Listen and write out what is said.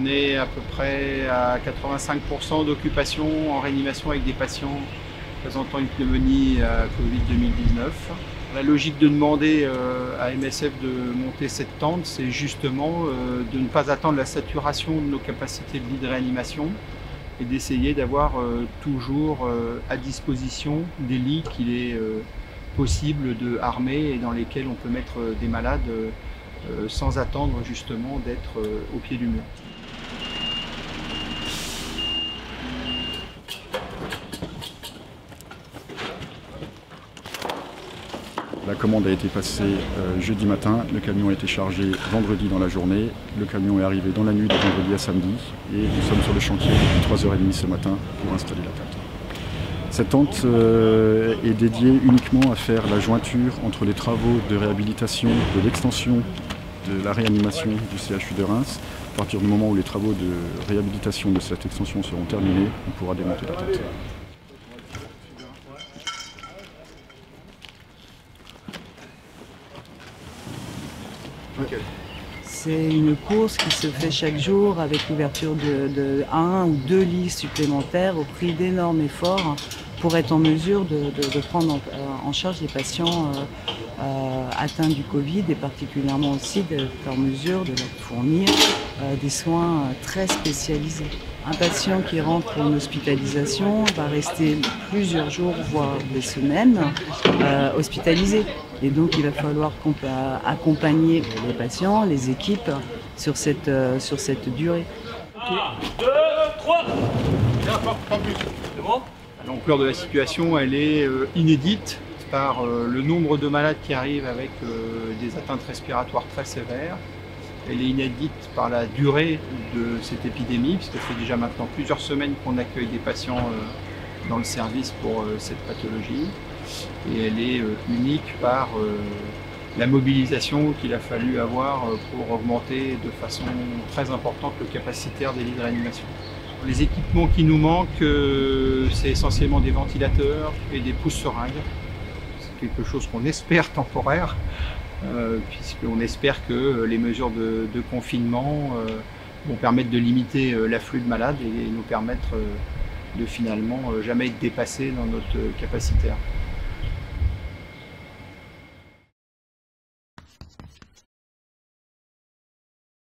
On est à peu près à 85% d'occupation en réanimation avec des patients présentant une pneumonie à Covid-2019. La logique de demander à MSF de monter cette tente, c'est justement de ne pas attendre la saturation de nos capacités de lit de réanimation et d'essayer d'avoir toujours à disposition des lits qu'il est possible de armer et dans lesquels on peut mettre des malades sans attendre justement d'être au pied du mur. La commande a été passée jeudi matin, le camion a été chargé vendredi dans la journée, le camion est arrivé dans la nuit de vendredi à samedi et nous sommes sur le chantier depuis 3h30 ce matin pour installer la tente. Cette tente est dédiée uniquement à faire la jointure entre les travaux de réhabilitation, de l'extension de la réanimation du CHU de Reims. À partir du moment où les travaux de réhabilitation de cette extension seront terminés, on pourra démonter la tente. C'est une course qui se fait chaque jour avec l'ouverture de 1 ou 2 lits supplémentaires au prix d'énormes efforts pour être en mesure de prendre en charge les patients atteints du Covid et particulièrement aussi d'être en mesure de leur fournir des soins très spécialisés. Un patient qui rentre en hospitalisation va rester plusieurs jours, voire des semaines, hospitalisé. Et donc il va falloir accompagner les patients, les équipes sur cette durée. 1, 2, 3. C'est bon ? L'ampleur de la situation, elle est inédite par le nombre de malades qui arrivent avec des atteintes respiratoires très sévères. Elle est inédite par la durée de cette épidémie, puisque ça fait déjà maintenant plusieurs semaines qu'on accueille des patients dans le service pour cette pathologie. Et elle est unique par la mobilisation qu'il a fallu avoir pour augmenter de façon très importante le capacitaire des lits de réanimation. Les équipements qui nous manquent, c'est essentiellement des ventilateurs et des pousse-seringues. C'est quelque chose qu'on espère temporaire, puisqu'on espère que les mesures de confinement vont permettre de limiter l'afflux de malades et nous permettre de finalement jamais être dépassés dans notre capacitaire.